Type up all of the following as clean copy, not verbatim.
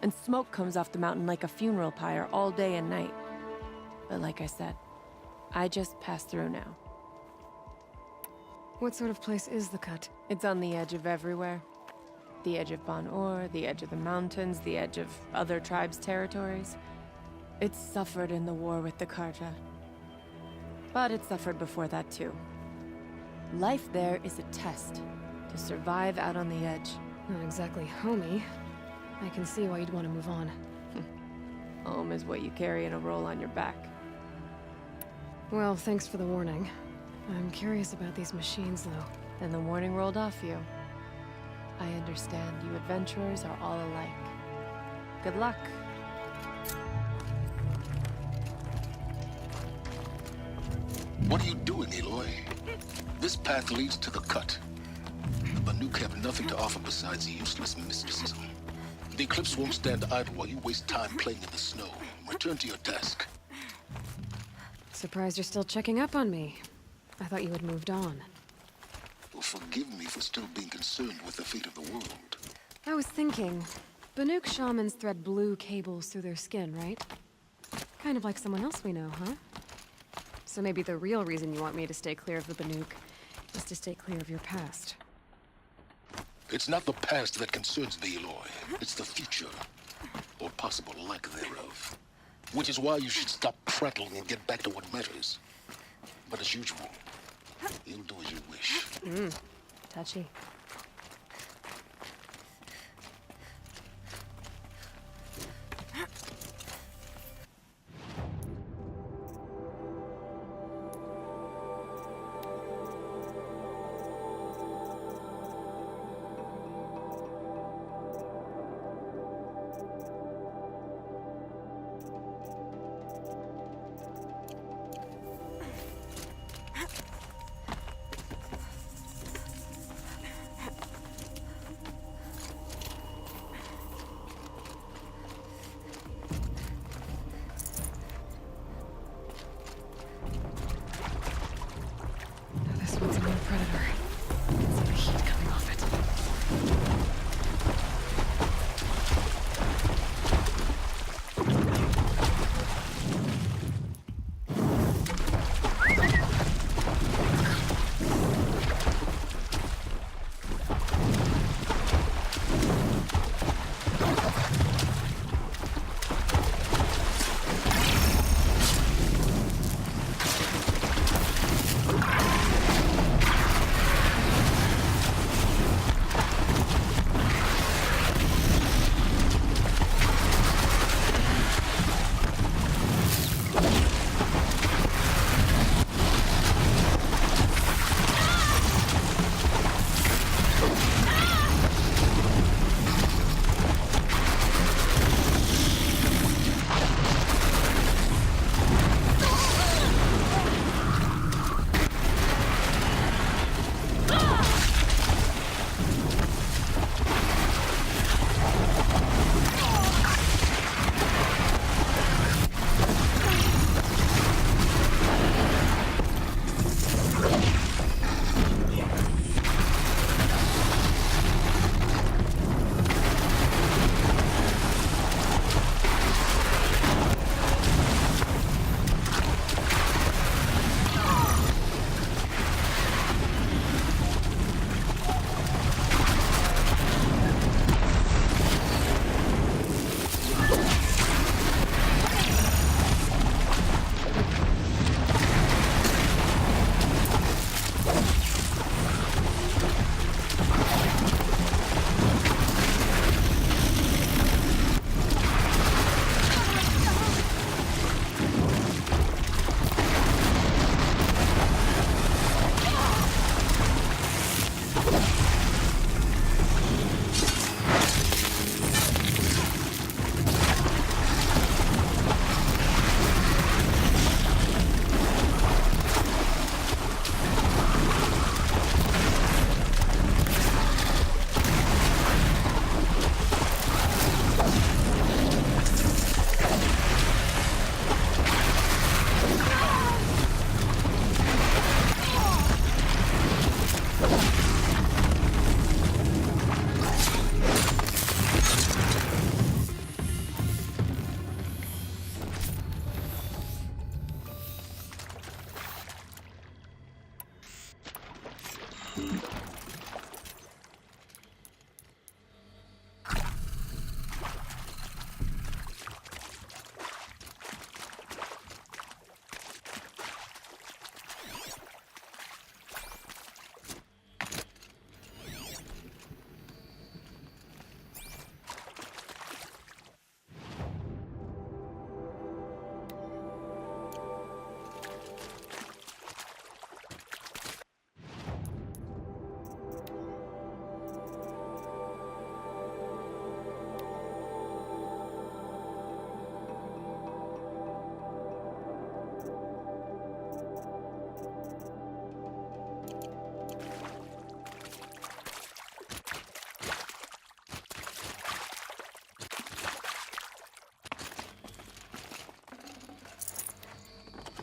and smoke comes off the mountain like a funeral pyre all day and night. But like I said, I just pass through now. What sort of place is the Cut? It's on the edge of everywhere. The edge of Ban-Or, the edge of the mountains, the edge of other tribes' territories. It's suffered in the war with the Carja. But it suffered before that too. Life there is a test to survive out on the edge. Not exactly homey. I can see why you'd want to move on. Home is what you carry in a roll on your back. Well, thanks for the warning. I'm curious about these machines, though. Then the warning rolled off you. I understand you adventurers are all alike. Good luck. What are you doing, Aloy? This path leads to the Cut. Banuk have nothing to offer besides useless mysticism. The Eclipse won't stand idle while you waste time playing in the snow. Return to your desk. Surprised you're still checking up on me. I thought you had moved on. Well, forgive me for still being concerned with the fate of the world. I was thinking, Banuk shamans thread blue cables through their skin, right? Kind of like someone else we know, huh? So maybe the real reason you want me to stay clear of the Banuk is to stay clear of your past. It's not the past that concerns me, Aloy. It's the future. Or possible lack thereof. Which is why you should stop prattling and get back to what matters. But as usual, you'll do as you wish. Touchy.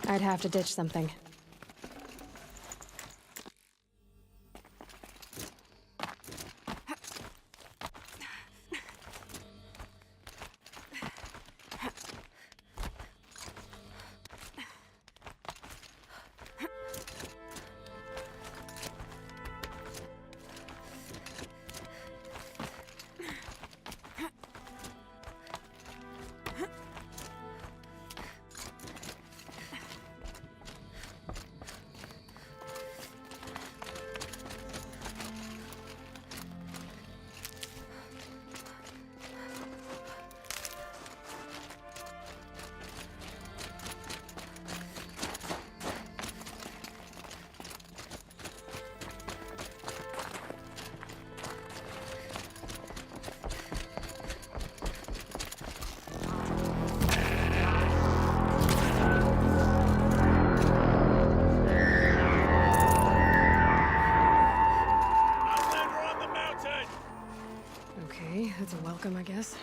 I'd have to ditch something. Okay, that's a welcome, I guess.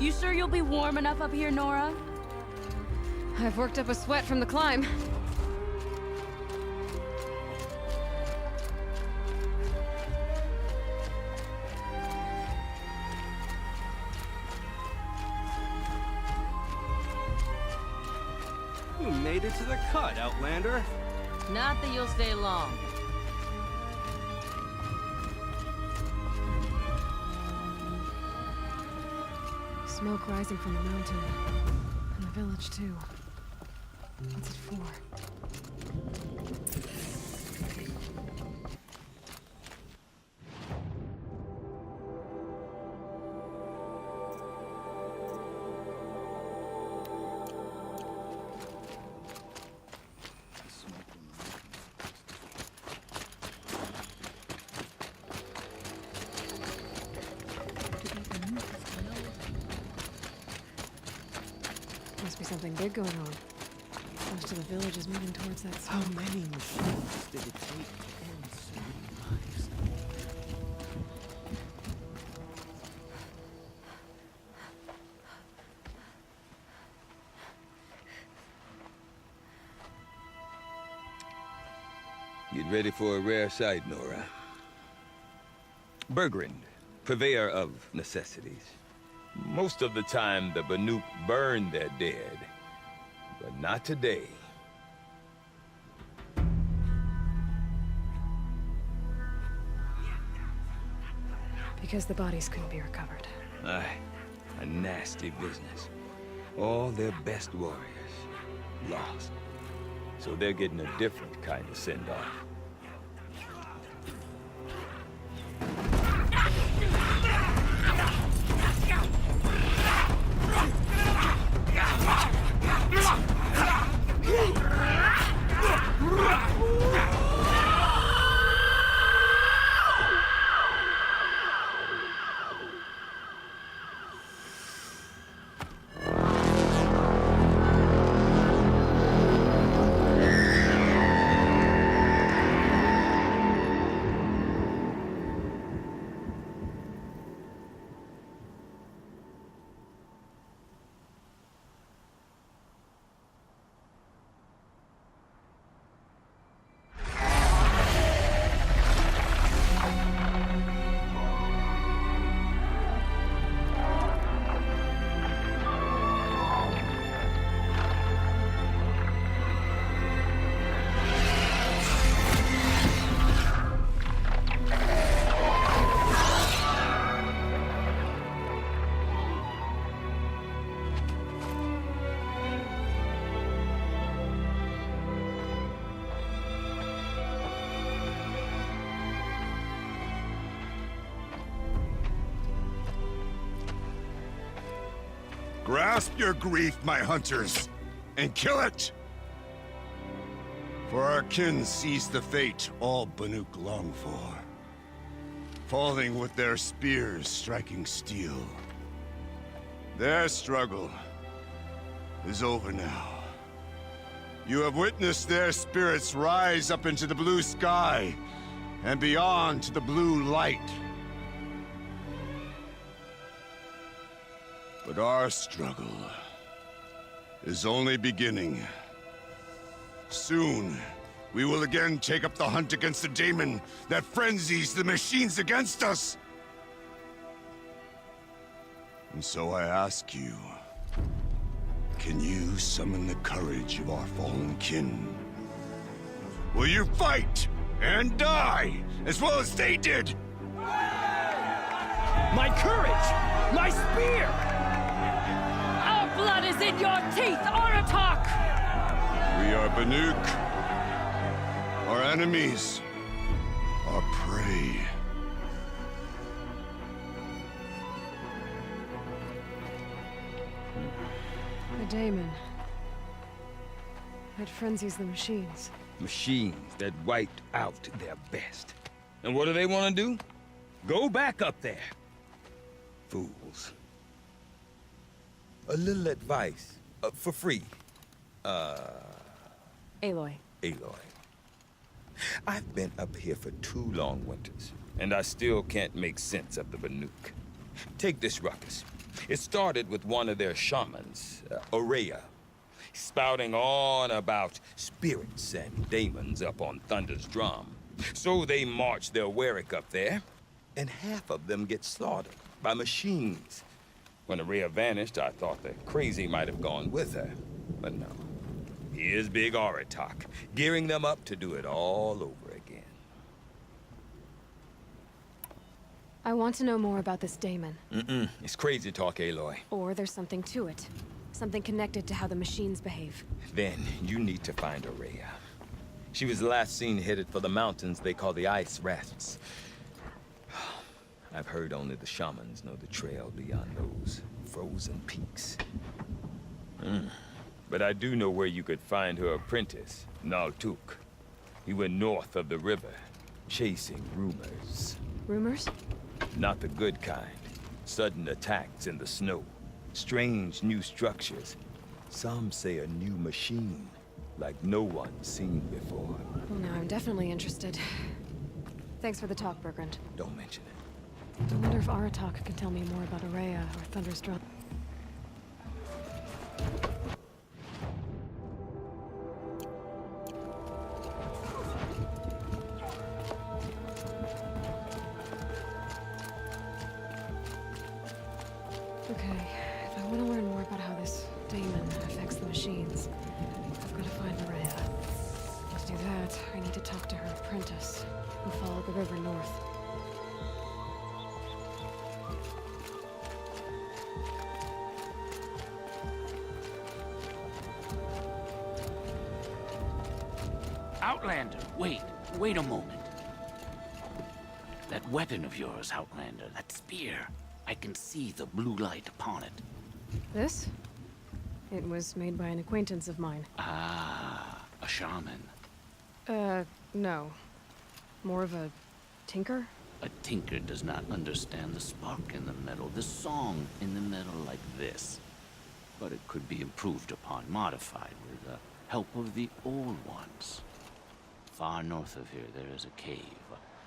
You sure you'll be warm enough up here, Nora? I've worked up a sweat from the climb. You made it to the cut, Outlander. Not that you'll stay long. Smoke rising from the mountain. And the village, too. What's it for? Must be something big going on. Most of the village is moving towards that How smoke. many machines did it take to end so many lives? Get ready for a rare sight, Nora. Bergrand, purveyor of necessities. Most of the time, the Banuk burn their dead. But not today. Because the bodies couldn't be recovered. Aye, a nasty business. All their best warriors lost. So they're getting a different kind of send-off. Grasp your grief, my hunters, and kill it! For our kin sees the fate all Banuk long for. falling with their spears striking steel. Their struggle is over now. You have witnessed their spirits rise up into the blue sky and beyond to the blue light. But our struggle is only beginning. Soon, we will again take up the hunt against the daemon that frenzies the machines against us. And so I ask you, can you summon the courage of our fallen kin? Will you fight and die as well as they did? My courage! My spear! Our blood is in your teeth, Aratak! We are Banuk. Our enemies are prey. The daemon. It frenzies the machines. Machines that wiped out their best. And what do they want to do? Go back up there. Fools. A little advice, for free. Aloy. Aloy. I've been up here for 2 long winters, and I still can't make sense of the Banuk. Take this ruckus. It started with one of their shamans, Ourea, spouting on about spirits and daemons up on Thunder's drum. So they march their Warwick up there, and half of them get slaughtered by machines. When Ourea vanished, I thought the crazy might have gone with her, but no. Here's Big Aratak, gearing them up to do it all over again. I want to know more about this daemon. It's crazy talk, Aloy. Or there's something to it. Something connected to how the machines behave. Then you need to find Ourea. She was last seen headed for the mountains they call the Ice Rests. I've heard only the shamans know the trail beyond those frozen peaks. But I do know where you could find her apprentice, Naltuk. He went north of the river, chasing rumors. Rumors? Not the good kind. Sudden attacks in the snow. Strange new structures. Some say a new machine, like no one's seen before. Well, now I'm definitely interested. Thanks for the talk, Bergrand. Don't mention it. I wonder if Aratak can tell me more about Ourea or Thunder's drum. Okay, if I want to learn more about how this daemon affects the machines, I've got to find Ourea. To do that, I need to talk to her apprentice, who followed the river north. Outlander, wait a moment. That weapon of yours, Outlander, that spear, I can see the blue light upon it. This? It was made by an acquaintance of mine. Ah, a shaman. No. More of a tinker? A tinker does not understand the spark in the metal, the song in the metal like this. But it could be improved upon, modified with the help of the old ones. Far north of here, there is a cave,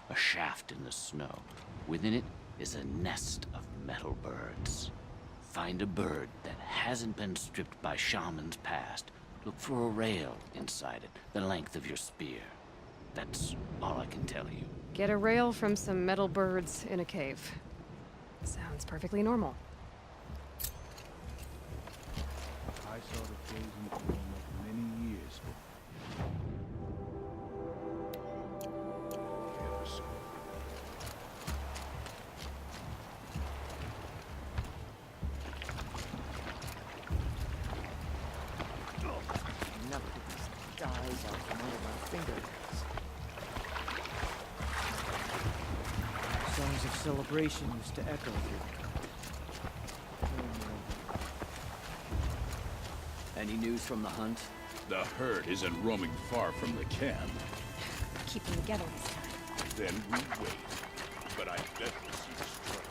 a shaft in the snow. Within it is a nest of metal birds. Find a bird that hasn't been stripped by shamans past. Look for a rail inside it, the length of your spear. That's all I can tell you. Get a rail from some metal birds in a cave. Sounds perfectly normal. I saw the phasing form of many years ago. Yes. Enough of these dies out from under my fingernails. Songs of celebration used to echo here. Any news from the hunt? The herd isn't roaming far from the camp. Keep them together this time. Then we wait. But I bet we'll see the struggle.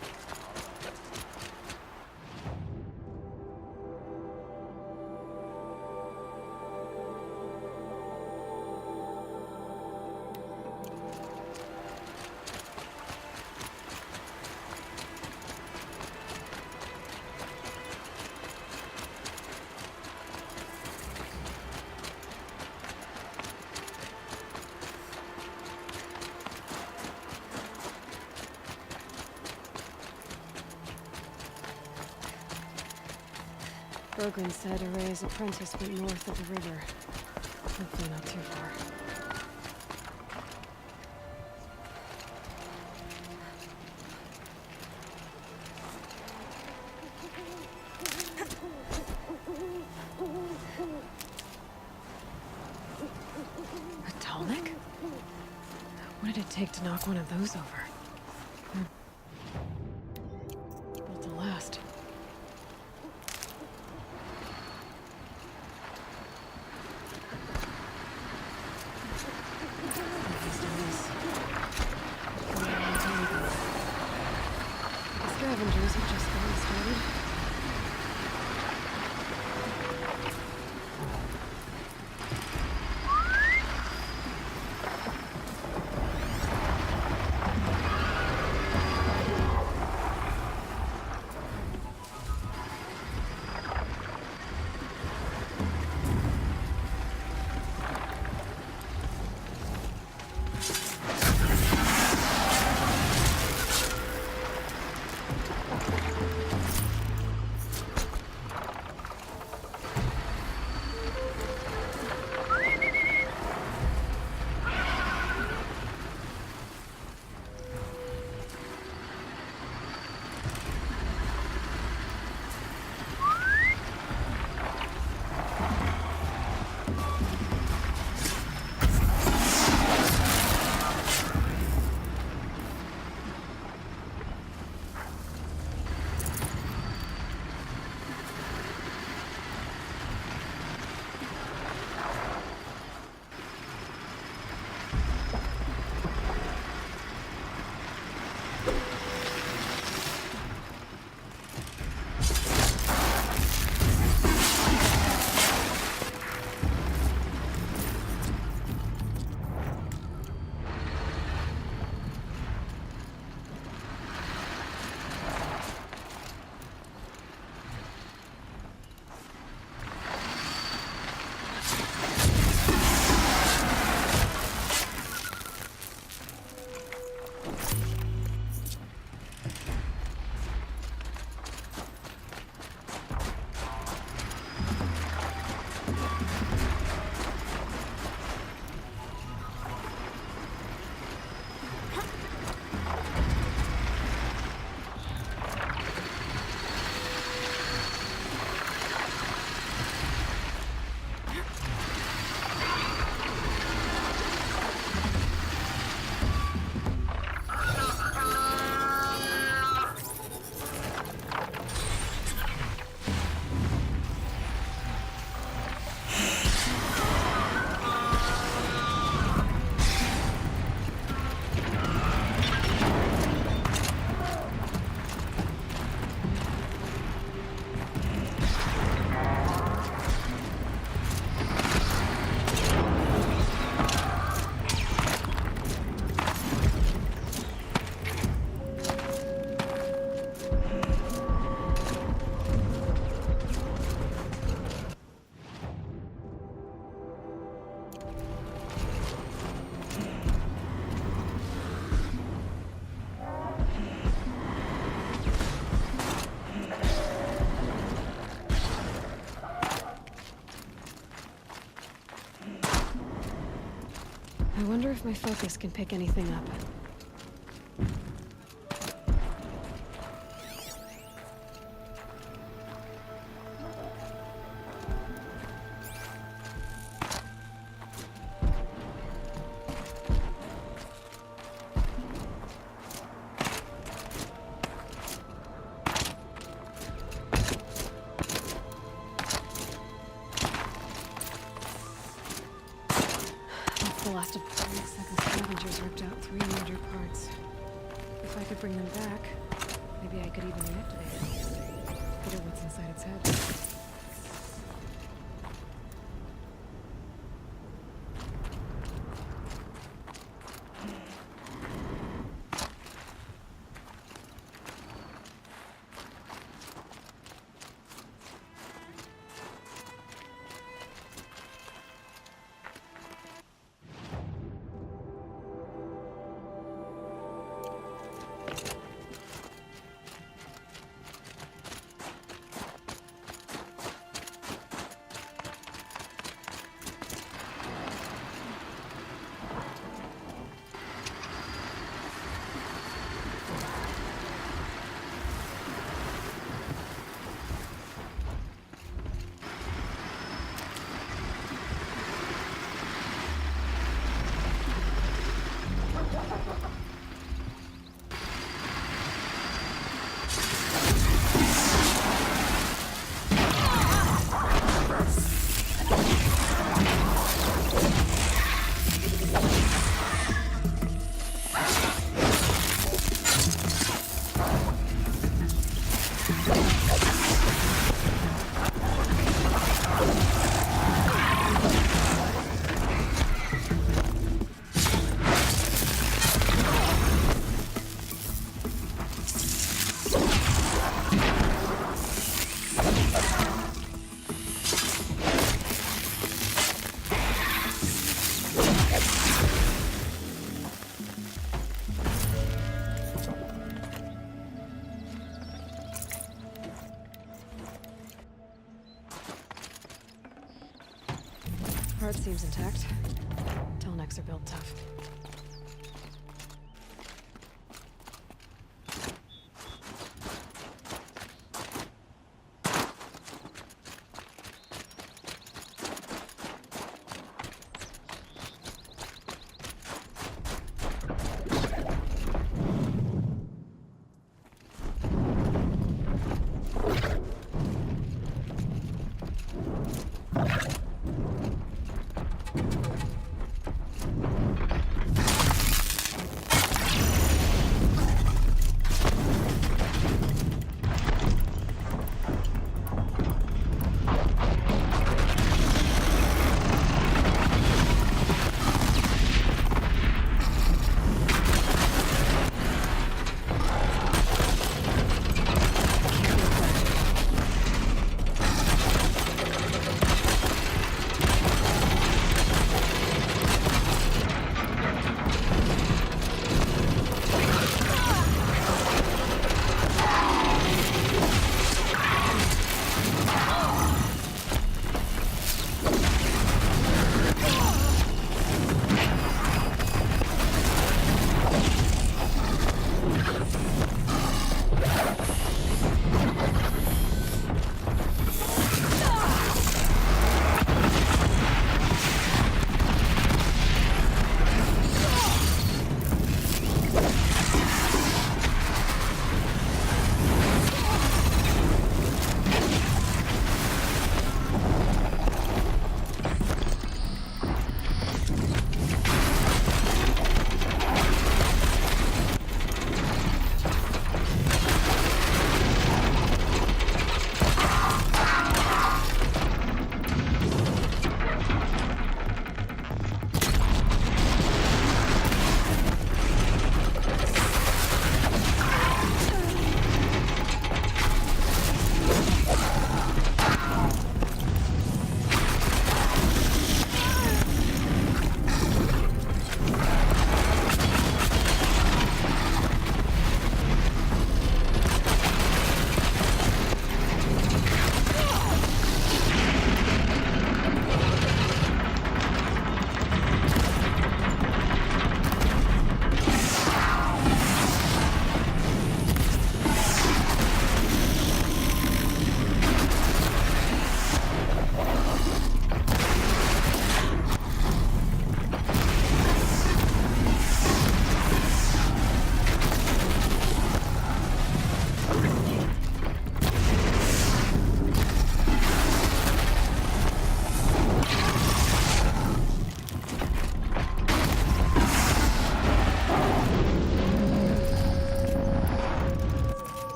Brogren said Array's apprentice went north of the river. Hopefully not too far. A Tallneck? What did it take to knock one of those over? Built to last. Scavengers have just gotten started. I wonder if my focus can pick anything up. The last of the second scavengers ripped out 3 major parts. If I could bring them back, maybe I could even reactivate it. Get at what's inside its head. Heart seems intact. Telnecks are built tough.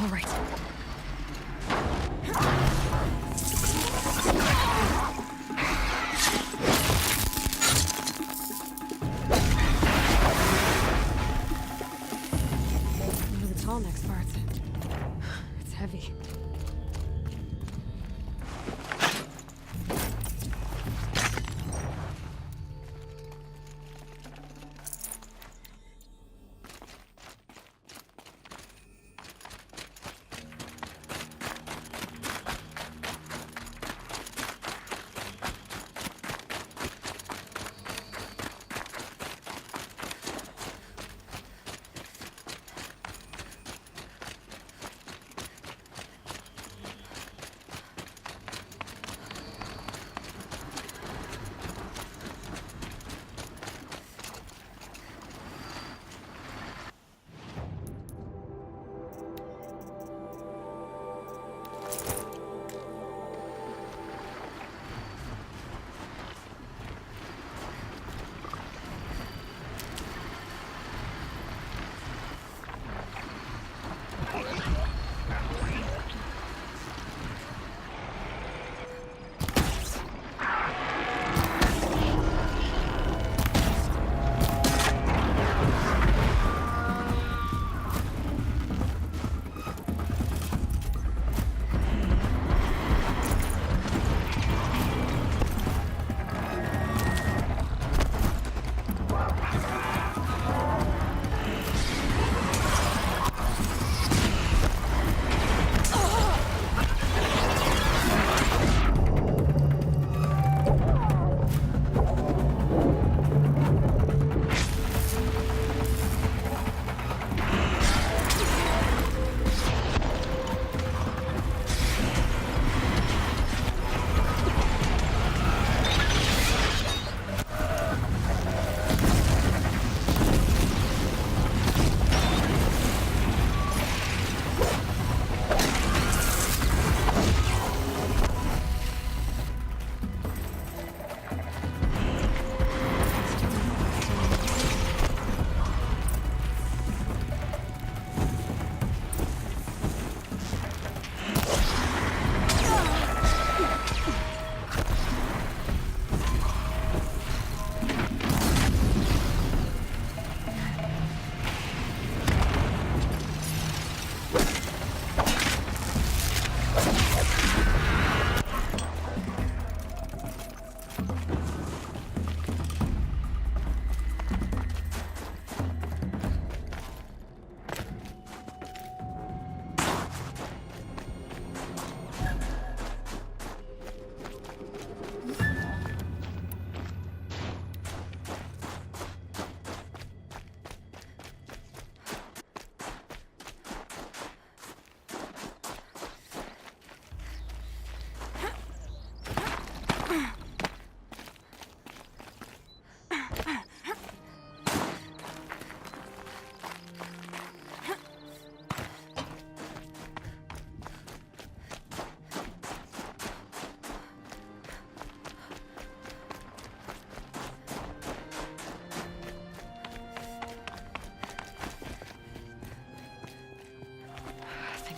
All right. One of the tall next parts. It's heavy.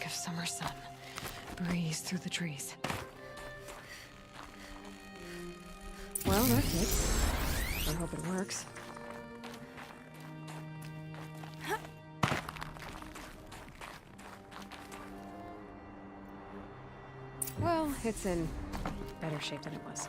Summer sun. Breeze through the trees. Well, that fits. I hope it works. Well, it's in better shape than it was.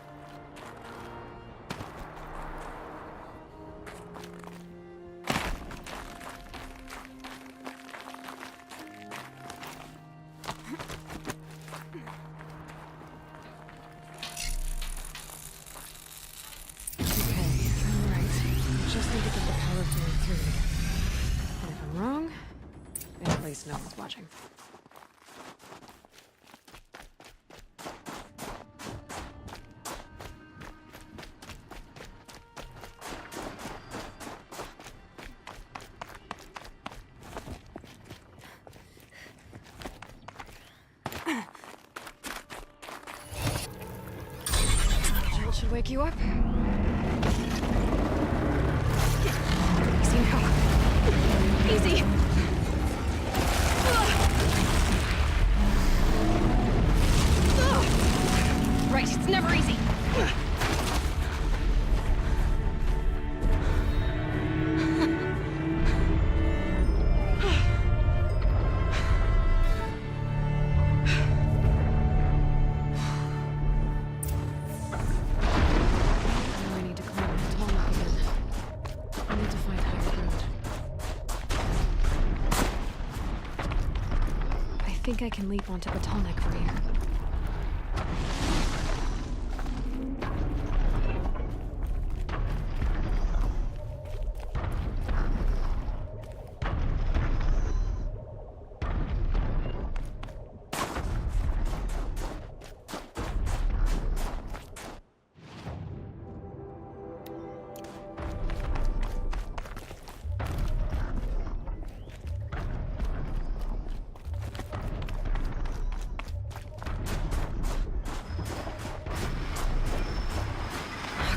No one's watching. That should wake you up. Easy now. Easy. think I can leap onto Botalnik from here.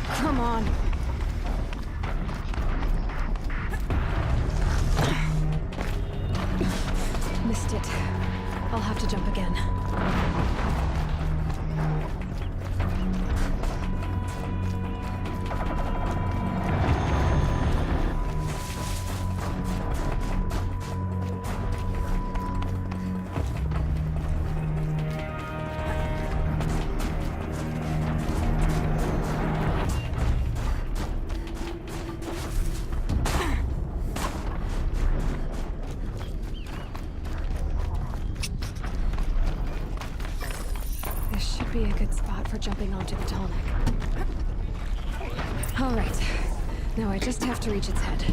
Come on. Missed it. I'll have to jump again. This should be a good spot for jumping onto the Botalnik. All right. Now I just have to reach its head.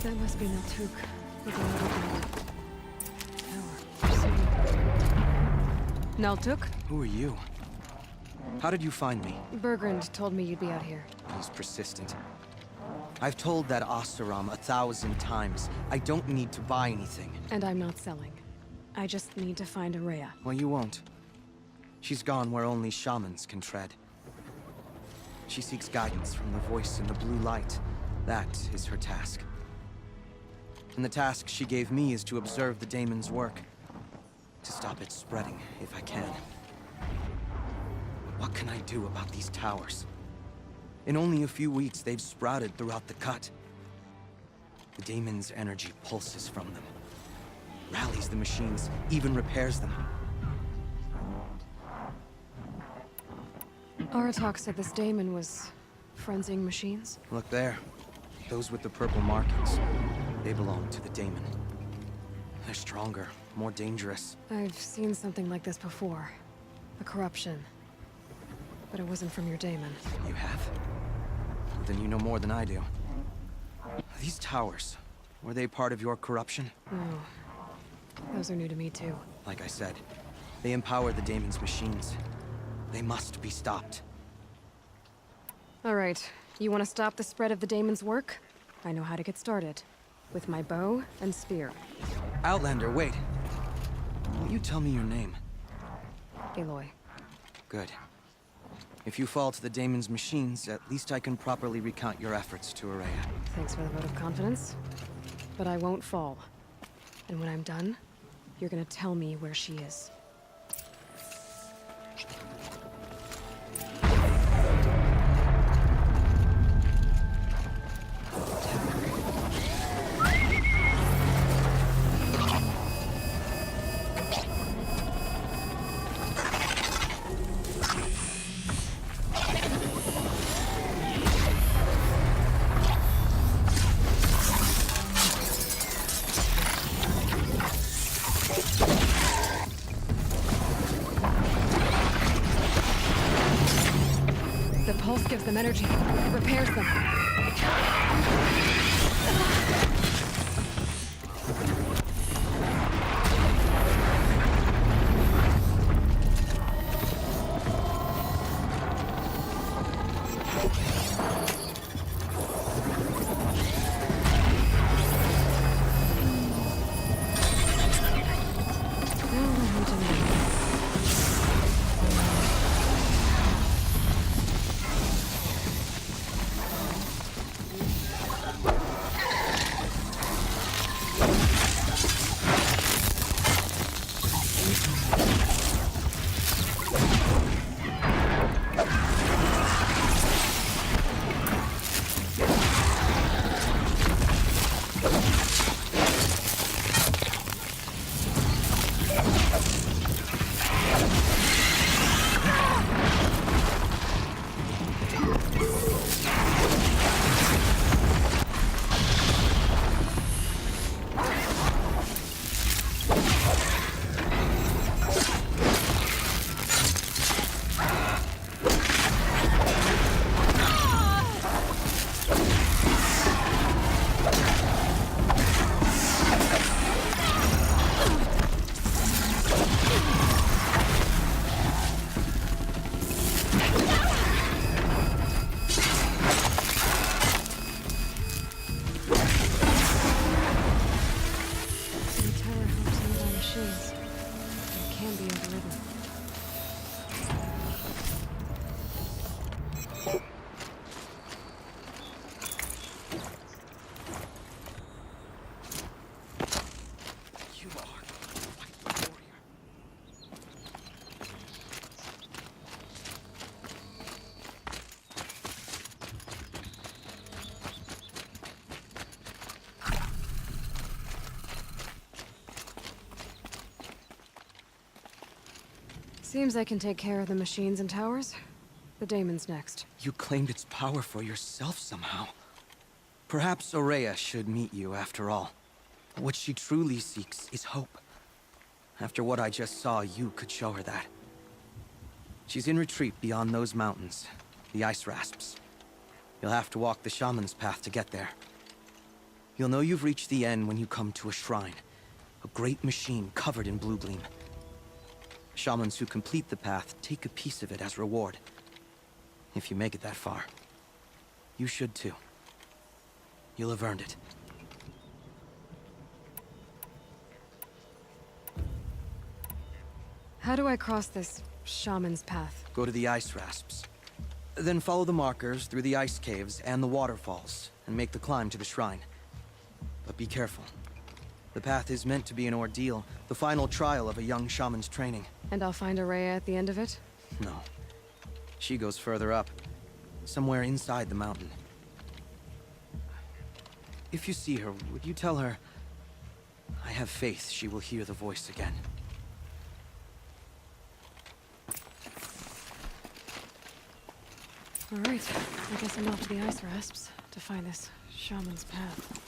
That must be Naltuk. Looking over the tower. Naltuk? Who are you? How did you find me? Bergrand told me you'd be out here. He's persistent. I've told that Oseram 1,000 times. I don't need to buy anything. And I'm not selling. I just need to find Araya. Well, you won't. She's gone where only shamans can tread. She seeks guidance from the voice in the blue light. That is her task. And the task she gave me is to observe the daemon's work. To stop it spreading, if I can. What can I do about these towers? In only a few weeks, they've sprouted throughout the cut. The daemon's energy pulses from them. Rallies the machines, even repairs them. Aratak said this daemon was frenzying machines. Look there. Those with the purple markings. They belong to the daemon. They're stronger, more dangerous. I've seen something like this before. The corruption. But it wasn't from your daemon. You have? Then you know more than I do. These towers, were they part of your corruption? Oh. Those are new to me, too. Like I said, they empower the daemon's machines. They must be stopped. All right. You want to stop the spread of the daemon's work? I know how to get started. With my bow and spear. Outlander, wait. Will you tell me your name? Aloy. Good. If you fall to the daemon's machines, at least I can properly recount your efforts to Ourea. Thanks for the vote of confidence. But I won't fall. And when I'm done, you're gonna tell me where she is. The pulse gives them energy. It repairs them. Seems I can take care of the machines and towers. The daemon's next. You claimed its power for yourself somehow. Perhaps Ourea should meet you after all. What she truly seeks is hope. After what I just saw, you could show her that. She's in retreat beyond those mountains, the Ice Rasps. You'll have to walk the Shaman's path to get there. You'll know you've reached the end when you come to a shrine. A great machine covered in blue gleam. Shamans who complete the path take a piece of it as reward. If you make it that far, you should too. You'll have earned it. How do I cross this shaman's path? Go to the Ice Rasps. Then follow the markers through the ice caves and the waterfalls, and make the climb to the shrine. But be careful. The path is meant to be an ordeal, the final trial of a young shaman's training. And I'll find Ourea at the end of it? No. She goes further up, somewhere inside the mountain. If you see her, would you tell her, I have faith she will hear the voice again. All right, I guess I'm off to the Ice Rasps to find this shaman's path.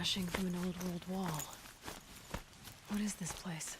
crashing through an old world wall. What is this place?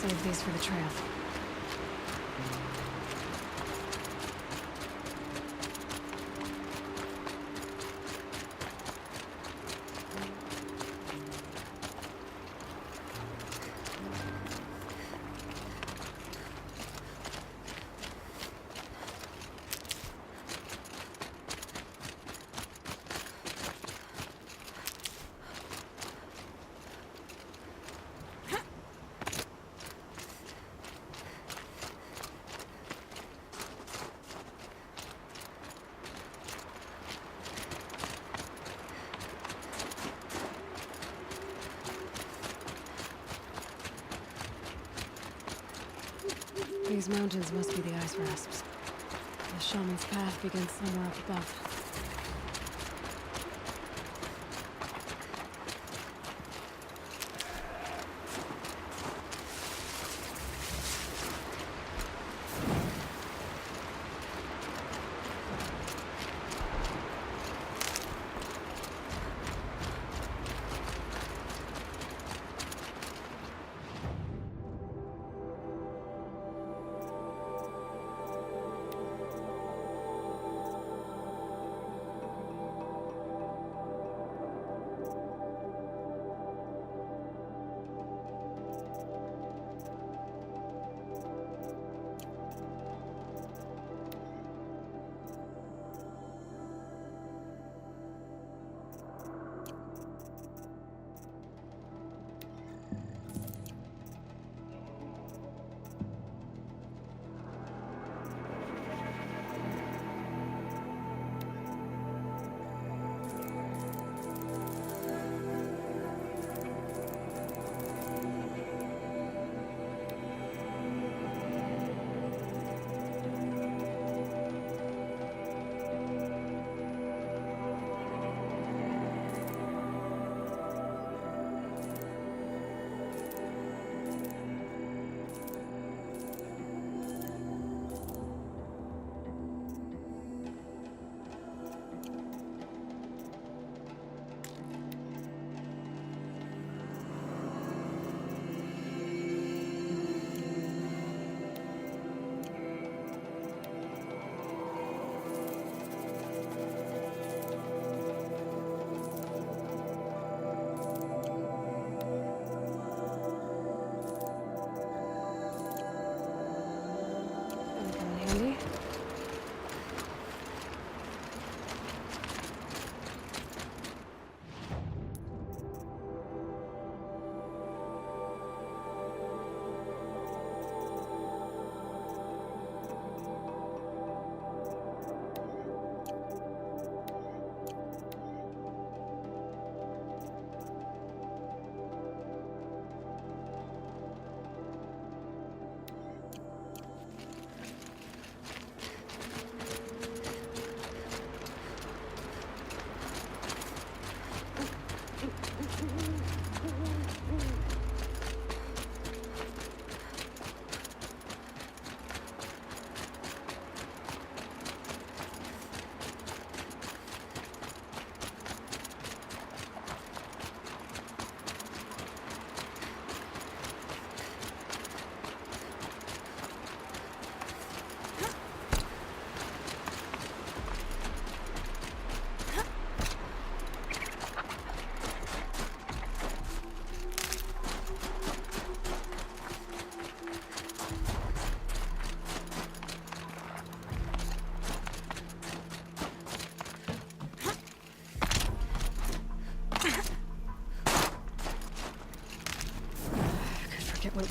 Save these for the trail. These mountains must be the ice rasps. The shaman's path begins somewhere up above.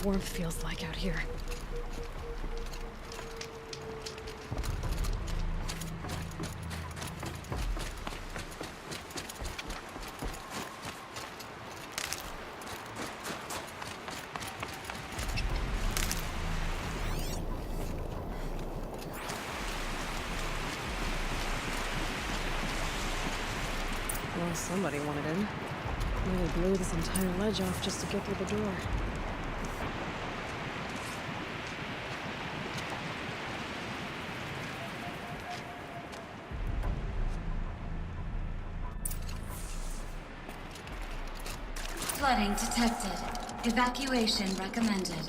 warmth feels like out here. Well, somebody wanted in. Nearly blew this entire ledge off just to get through the door. Flooding detected. Evacuation recommended.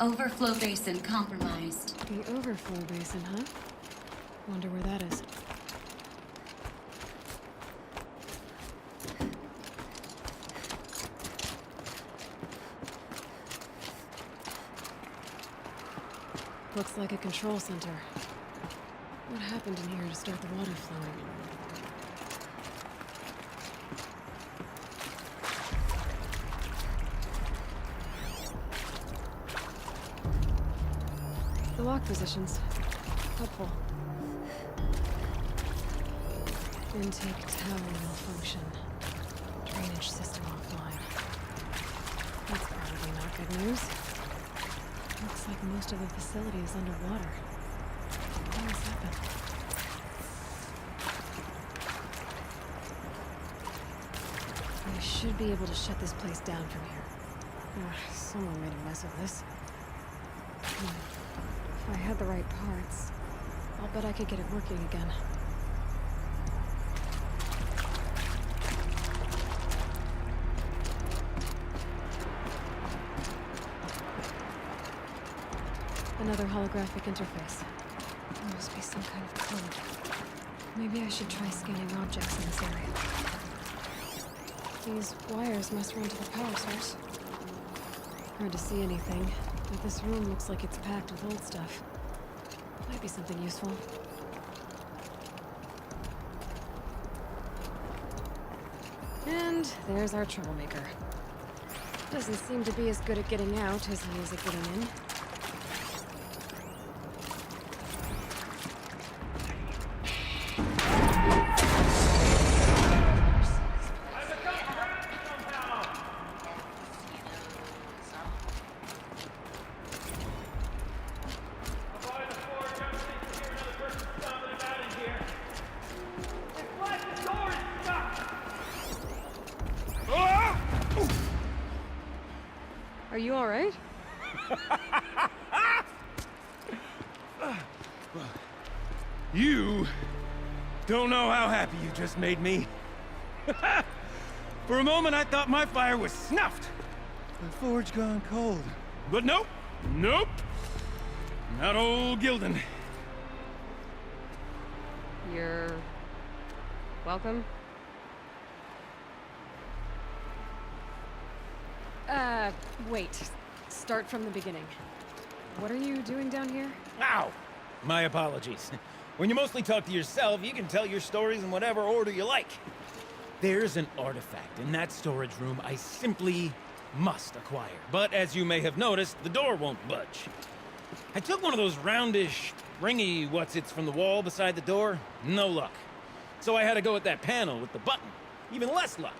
Overflow basin compromised. The overflow basin, huh? Wonder where that is. Looks like a control center. What happened in here to start the water flowing? The lock positions. Helpful. Intake tower malfunction. Drainage system offline. That's probably not good news. Looks like most of the facility is underwater. What has happened? I should be able to shut this place down from here. Someone made a mess of this. If I had the right parts, I'll bet I could get it working again. Another holographic interface. There must be some kind of code. Maybe I should try scanning objects in this area. These wires must run to the power source. Hard to see anything, but this room looks like it's packed with old stuff. Might be something useful. And there's our troublemaker. Doesn't seem to be as good at getting out as he is at getting in. Are you all right? You don't know how happy you just made me. For a moment, I thought my fire was snuffed. The forge gone cold. But nope, nope. Not old Gildan. You're... welcome? Wait. Start from the beginning. What are you doing down here? Ow! My apologies. When you mostly talk to yourself, you can tell your stories in whatever order you like. There's an artifact in that storage room I simply must acquire. But as you may have noticed, the door won't budge. I took one of those roundish, ringy what's-its from the wall beside the door. No luck. So I had to go with that panel with the button. Even less luck.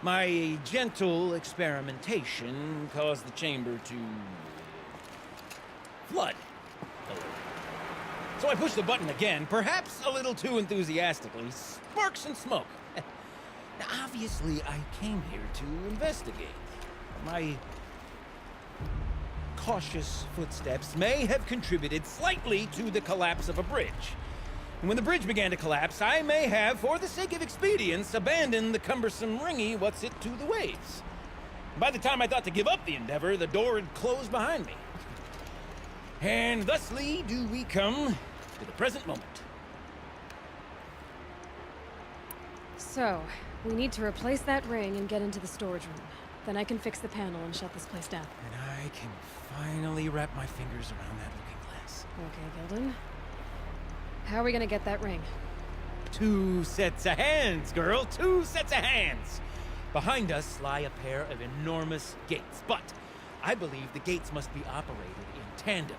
My gentle experimentation caused the chamber to... flood. So I pushed the button again, perhaps a little too enthusiastically. Sparks and smoke. Now, obviously, I came here to investigate. My cautious footsteps may have contributed slightly to the collapse of a bridge. And when the bridge began to collapse, I may have, for the sake of expedience, abandoned the cumbersome ringy what's-it to the waves. By the time I thought to give up the endeavor, the door had closed behind me. And thusly do we come to the present moment. So, we need to replace that ring and get into the storage room. Then I can fix the panel and shut this place down. And I can finally wrap my fingers around that looking glass. Okay, Gildan. How are we gonna get that ring? 2 sets of hands, girl. 2 sets of hands. Behind us lie a pair of enormous gates, but I believe the gates must be operated in tandem.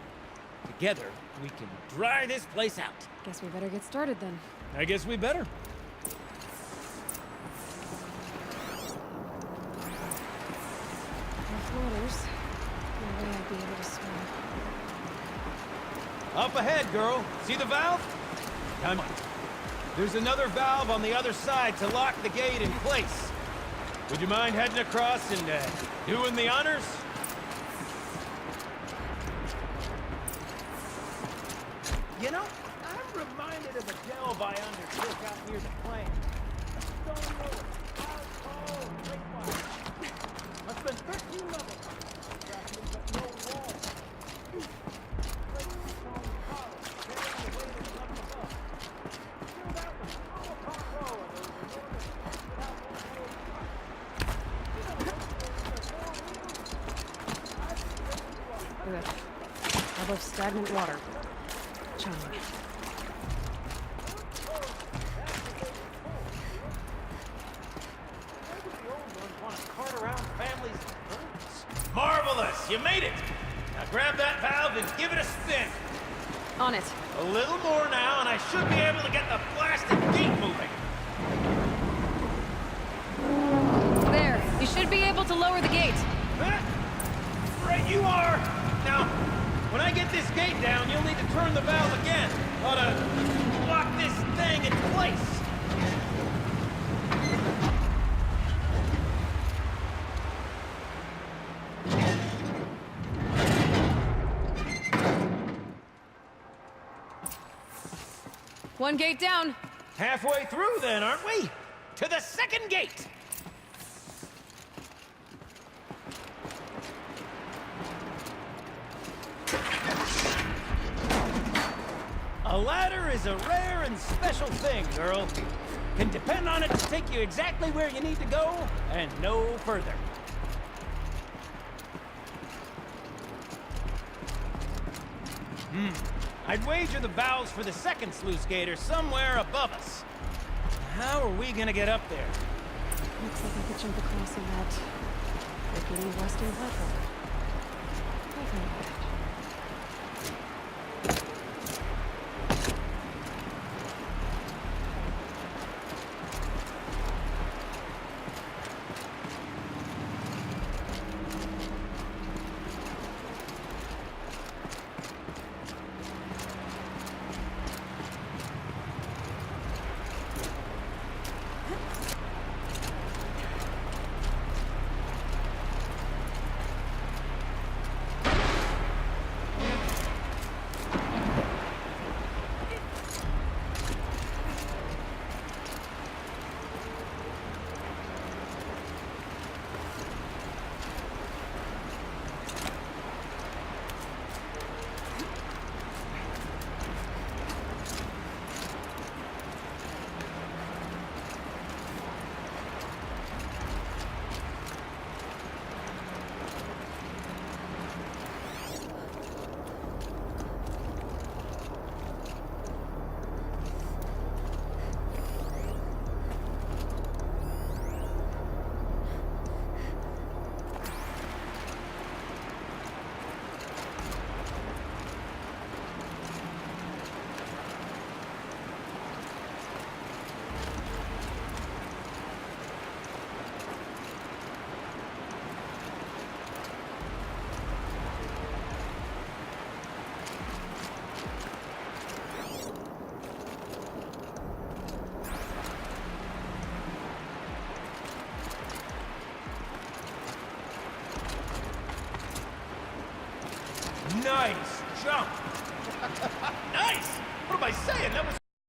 Together, we can dry this place out. Guess we better get started then. I guess we better. Rough waters. No way I'd be able to swim. Up ahead, girl. See the valve? Come on. There's another valve on the other side to lock the gate in place. Would you mind heading across and doing the honors? You know, I'm reminded of a delve I undertook out near the plain. A stone road, tall and great wide. Must have been 13 levels. But no wall. Great stone column, carrying the weight of level above. Filled out with all a row of those enormous without one Good. Above stagnant water. Charming. Marvelous! You made it! Now grab that valve and give it a spin. On it. A little more now, and I should be able to get the blasted gate moving. There. You should be able to lower the gate. Right you are! Now, when I get this gate down, you'll need to turn the valve again. Ought to lock this thing in place. One gate down. Halfway through then, aren't we? To the second gate! A ladder is a rare and special thing, girl. Can depend on it to take you exactly where you need to go, and no further. I'd wager the valves for the second sluice gate are somewhere above us. How are we gonna get up there? Looks like I could jump across on that rickety western platform. I can do that. Nice jump! Nice! What am I saying? That was